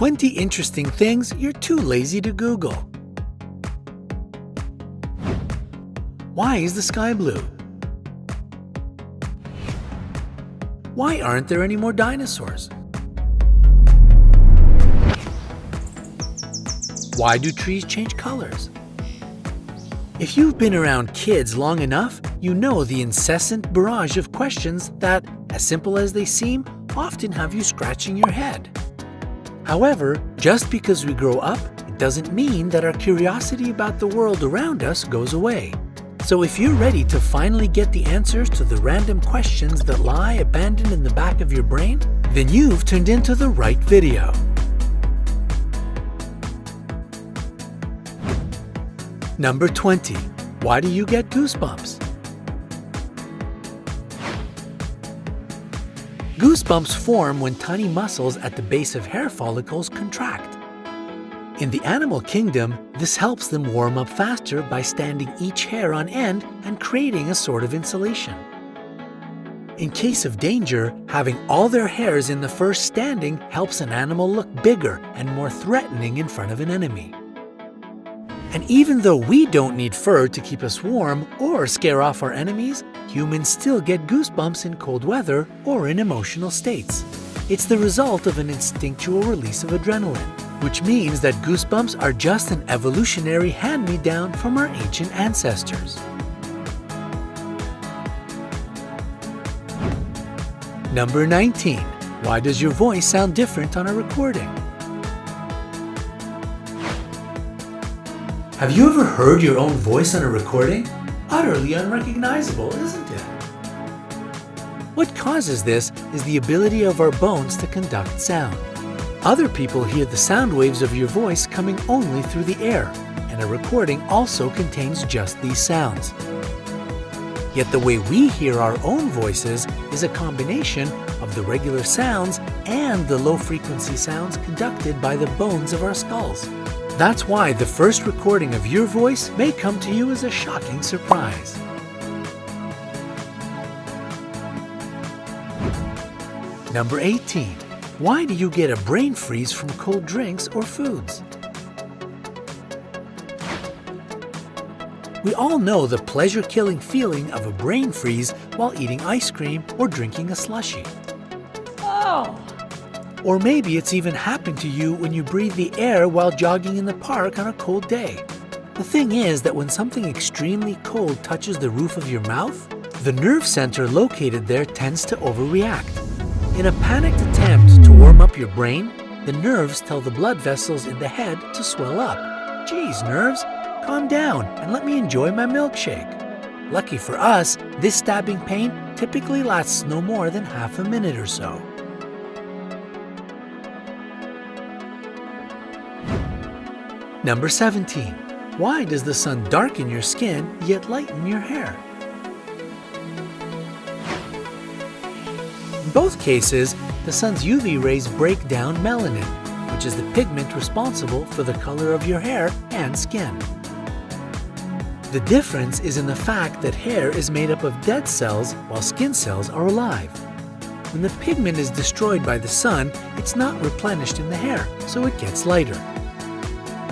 20 interesting things you're too lazy to Google. Why is the sky blue? Why aren't there any more dinosaurs? Why do trees change colors? If you've been around kids long enough, you know the incessant barrage of questions that, as simple as they seem, often have you scratching your head. However, just because we grow up, it doesn't mean that our curiosity about the world around us goes away. So if you're ready to finally get the answers to the random questions that lie abandoned in the back of your brain, then you've tuned into the right video. Number 20. Why do you get goosebumps? Goosebumps form when tiny muscles at the base of hair follicles contract. In the animal kingdom, this helps them warm up faster by standing each hair on end and creating a sort of insulation. In case of danger, having all their hairs in the first standing helps an animal look bigger and more threatening in front of an enemy. And even though we don't need fur to keep us warm or scare off our enemies, humans still get goosebumps in cold weather or in emotional states. It's the result of an instinctual release of adrenaline, which means that goosebumps are just an evolutionary hand-me-down from our ancient ancestors. Number 19. Why does your voice sound different on a recording? Have you ever heard your own voice on a recording? Utterly unrecognizable, isn't it? What causes this is the ability of our bones to conduct sound. Other people hear the sound waves of your voice coming only through the air, and a recording also contains just these sounds. Yet the way we hear our own voices is a combination of the regular sounds and the low-frequency sounds conducted by the bones of our skulls. That's why the first recording of your voice may come to you as a shocking surprise. Number 18. Why do you get a brain freeze from cold drinks or foods? We all know the pleasure-killing feeling of a brain freeze while eating ice cream or drinking a slushie. Oh! Or maybe it's even happened to you when you breathe the air while jogging in the park on a cold day. The thing is that when something extremely cold touches the roof of your mouth, the nerve center located there tends to overreact. In a panicked attempt to warm up your brain, the nerves tell the blood vessels in the head to swell up. Geez, nerves, calm down and let me enjoy my milkshake. Lucky for us, this stabbing pain typically lasts no more than half a minute or so. Number 17. Why does the sun darken your skin yet lighten your hair? In both cases, the sun's UV rays break down melanin, which is the pigment responsible for the color of your hair and skin. The difference is in the fact that hair is made up of dead cells while skin cells are alive. When the pigment is destroyed by the sun, it's not replenished in the hair, so it gets lighter.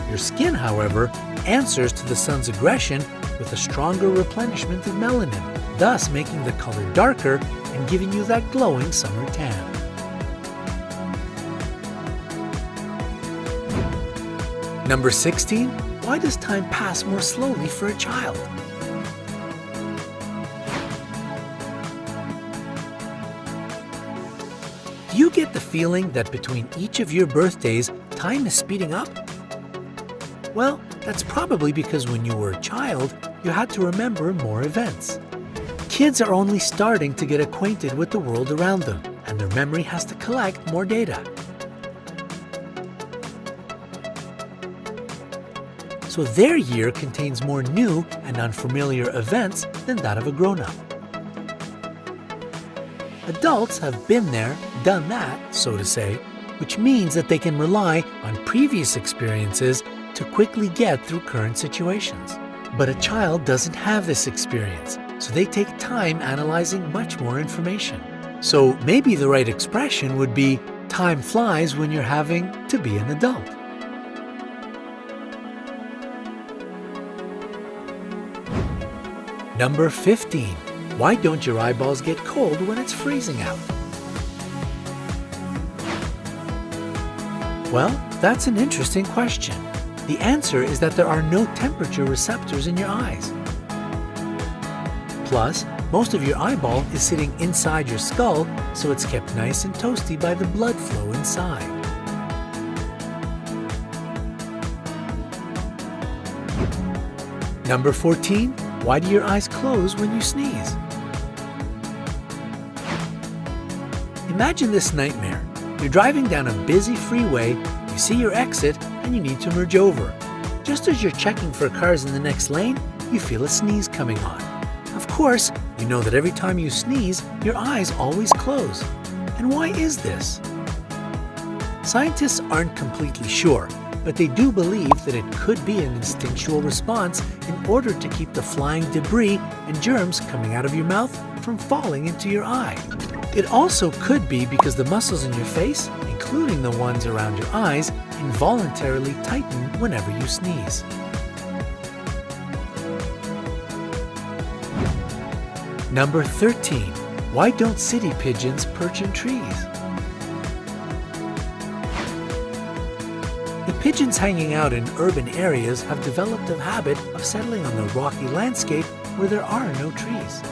Your skin, however, answers to the sun's aggression with a stronger replenishment of melanin, thus making the color darker and giving you that glowing summer tan. Number 16. Why does time pass more slowly for a child? Do you get the feeling that between each of your birthdays, time is speeding up? Well, that's probably because when you were a child, you had to remember more events. Kids are only starting to get acquainted with the world around them, and their memory has to collect more data. So their year contains more new and unfamiliar events than that of a grown-up. Adults have been there, done that, so to say, which means that they can rely on previous experiences to quickly get through current situations. But a child doesn't have this experience, so they take time analyzing much more information. So maybe the right expression would be, Time flies when you're having to be an adult. Number 15. Why don't your eyeballs get cold when it's freezing out? Well, that's an interesting question. The answer is that there are no temperature receptors in your eyes. Plus, most of your eyeball is sitting inside your skull, so it's kept nice and toasty by the blood flow inside. Number 14. Why do your eyes close when you sneeze? Imagine this nightmare. You're driving down a busy freeway, you see your exit, and you need to merge over. Just as you're checking for cars in the next lane, you feel a sneeze coming on. Of course, you know that every time you sneeze, your eyes always close. And why is this? Scientists aren't completely sure, but they do believe that it could be an instinctual response in order to keep the flying debris and germs coming out of your mouth from falling into your eye. It also could be because the muscles in your face, including the ones around your eyes, involuntarily tighten whenever you sneeze. Number 13. Why don't city pigeons perch in trees? The pigeons hanging out in urban areas have developed a habit of settling on the rocky landscape where there are no trees.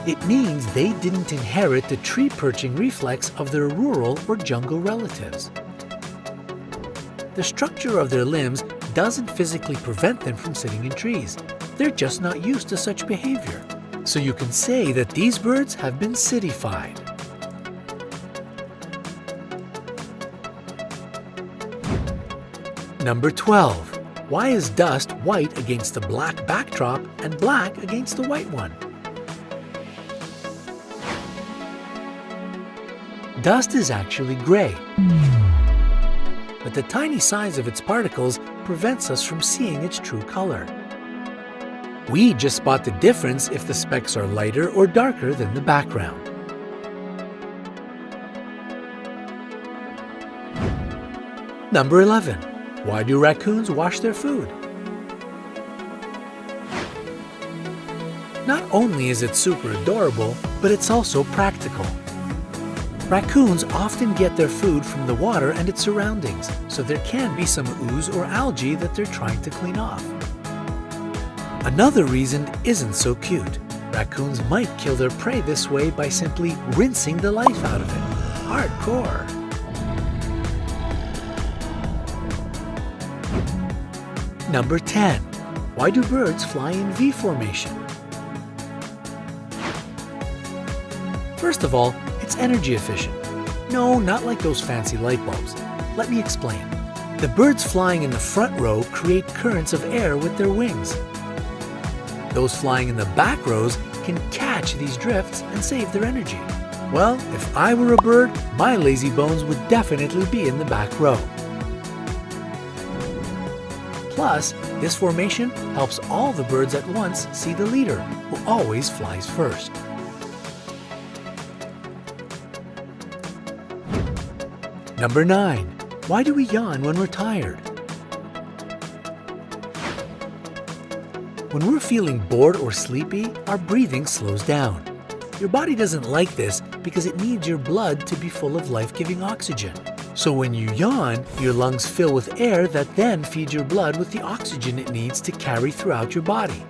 It means they didn't inherit the tree perching reflex of their rural or jungle relatives. The structure of their limbs doesn't physically prevent them from sitting in trees. They're just not used to such behavior. So you can say that these birds have been cityfied. Number 12. Why is dust white against the black backdrop and black against the white one? Dust is actually gray, but the tiny size of its particles prevents us from seeing its true color. We just spot the difference if the specks are lighter or darker than the background. Number 11. Why do raccoons wash their food? Not only is it super adorable, but it's also practical. Raccoons often get their food from the water and its surroundings, so there can be some ooze or algae that they're trying to clean off. Another reason isn't so cute. Raccoons might kill their prey this way by simply rinsing the life out of it. Hardcore. Number 10. Why do birds fly in V formation? First of all, it's energy efficient. No, not like those fancy light bulbs. Let me explain. The birds flying in the front row create currents of air with their wings. Those flying in the back rows can catch these drifts and save their energy. Well, if I were a bird, my lazy bones would definitely be in the back row. Plus, this formation helps all the birds at once see the leader, who always flies first. Number 9. Why do we yawn when we're tired? When we're feeling bored or sleepy, our breathing slows down. Your body doesn't like this because it needs your blood to be full of life-giving oxygen. So when you yawn, your lungs fill with air that then feeds your blood with the oxygen it needs to carry throughout your body.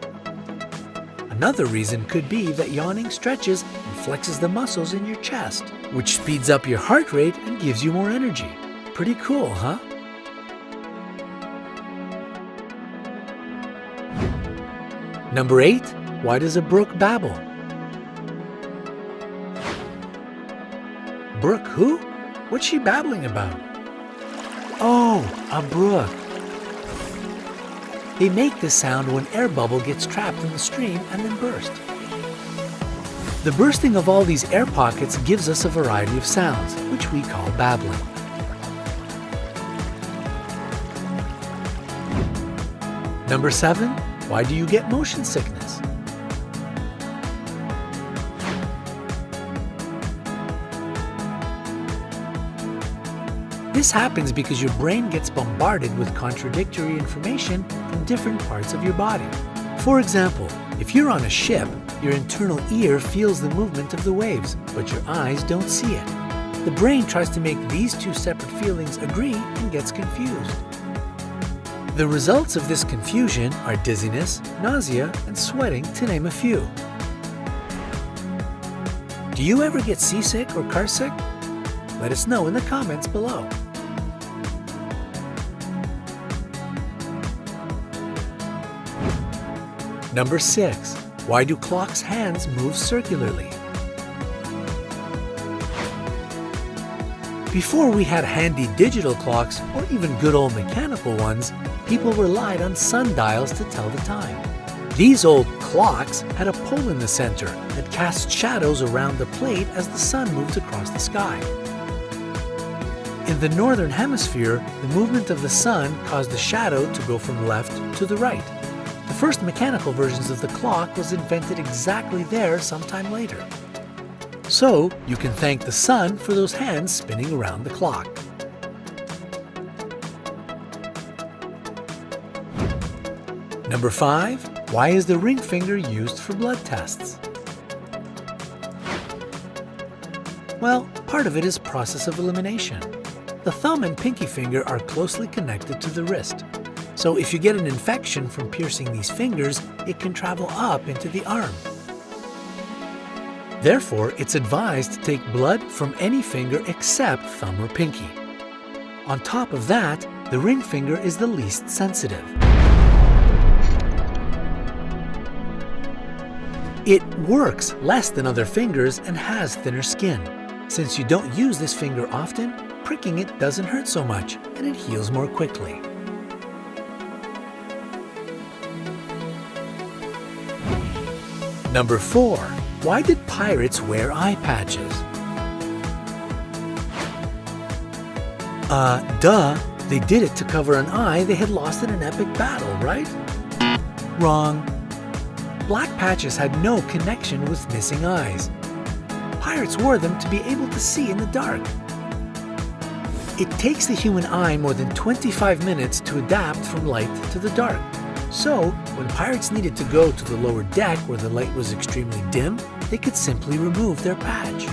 Another reason could be that yawning stretches and flexes the muscles in your chest, which speeds up your heart rate and gives you more energy. Pretty cool, huh? Number 8. Why does a brook babble? Brook who? What's she babbling about? Oh, a brook. They make this sound when air bubble gets trapped in the stream and then burst. The bursting of all these air pockets gives us a variety of sounds, which we call babbling. Number 7. Why do you get motion sickness? This happens because your brain gets bombarded with contradictory information from different parts of your body. For example, if you're on a ship, your internal ear feels the movement of the waves, but your eyes don't see it. The brain tries to make these two separate feelings agree and gets confused. The results of this confusion are dizziness, nausea, and sweating, to name a few. Do you ever get seasick or carsick? Let us know in the comments below. Number 6. Why do clocks' hands move circularly? Before we had handy digital clocks or even good old mechanical ones, people relied on sundials to tell the time. These old clocks had a pole in the center that cast shadows around the plate as the sun moved across the sky. In the northern hemisphere, the movement of the sun caused the shadow to go from left to the right. The first mechanical versions of the clock was invented exactly there sometime later. So, you can thank the sun for those hands spinning around the clock. Number 5. Why is the ring finger used for blood tests? Well, part of it is process of elimination. The thumb and pinky finger are closely connected to the wrist. So if you get an infection from piercing these fingers, it can travel up into the arm. Therefore, it's advised to take blood from any finger except thumb or pinky. On top of that, the ring finger is the least sensitive. It works less than other fingers and has thinner skin. Since you don't use this finger often, pricking it doesn't hurt so much and it heals more quickly. Number 4. Why did pirates wear eye patches? Duh, they did it to cover an eye they had lost in an epic battle, right? Wrong. Black patches had no connection with missing eyes. Pirates wore them to be able to see in the dark. It takes the human eye more than 25 minutes to adapt from light to the dark. So, when pirates needed to go to the lower deck where the light was extremely dim, they could simply remove their patch.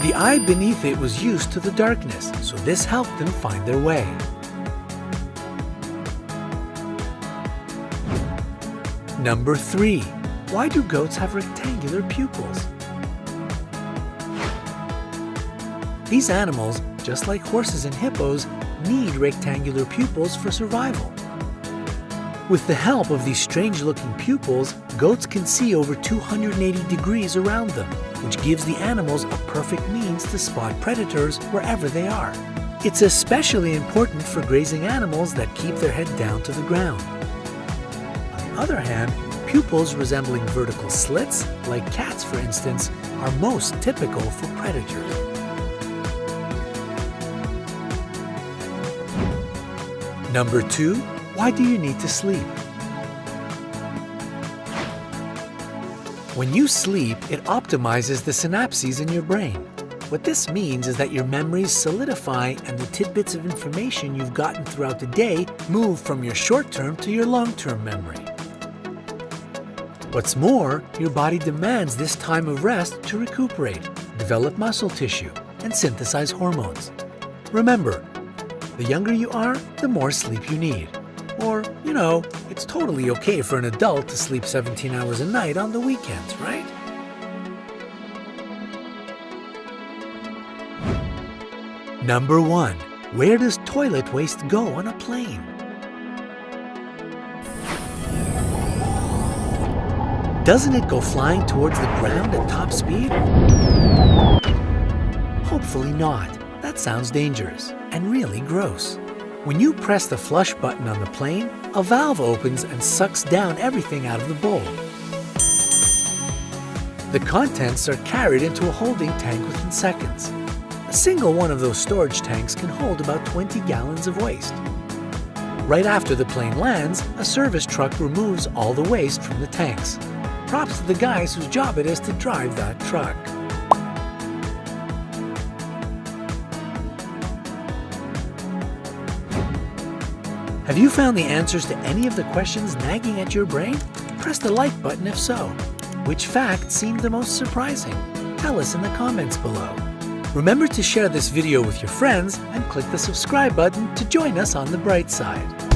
The eye beneath it was used to the darkness, so this helped them find their way. Number 3. Why do goats have rectangular pupils? These animals, just like horses and hippos, need rectangular pupils for survival. With the help of these strange-looking pupils, goats can see over 280 degrees around them, which gives the animals a perfect means to spot predators wherever they are. It's especially important for grazing animals that keep their head down to the ground. On the other hand, pupils resembling vertical slits, like cats for instance, are most typical for predators. Number 2. Why do you need to sleep? When you sleep, it optimizes the synapses in your brain. What this means is that your memories solidify and the tidbits of information you've gotten throughout the day move from your short-term to your long-term memory. What's more, your body demands this time of rest to recuperate, develop muscle tissue, and synthesize hormones. Remember, the younger you are, the more sleep you need. Or, it's totally okay for an adult to sleep 17 hours a night on the weekends, right? Number 1. Where does toilet waste go on a plane? Doesn't it go flying towards the ground at top speed? Hopefully not. That sounds dangerous and really gross. When you press the flush button on the plane, a valve opens and sucks down everything out of the bowl. The contents are carried into a holding tank within seconds. A single one of those storage tanks can hold about 20 gallons of waste. Right after the plane lands, a service truck removes all the waste from the tanks. Props to the guys whose job it is to drive that truck. Have you found the answers to any of the questions nagging at your brain? Press the like button if so. Which fact seemed the most surprising? Tell us in the comments below. Remember to share this video with your friends and click the subscribe button to join us on the bright side.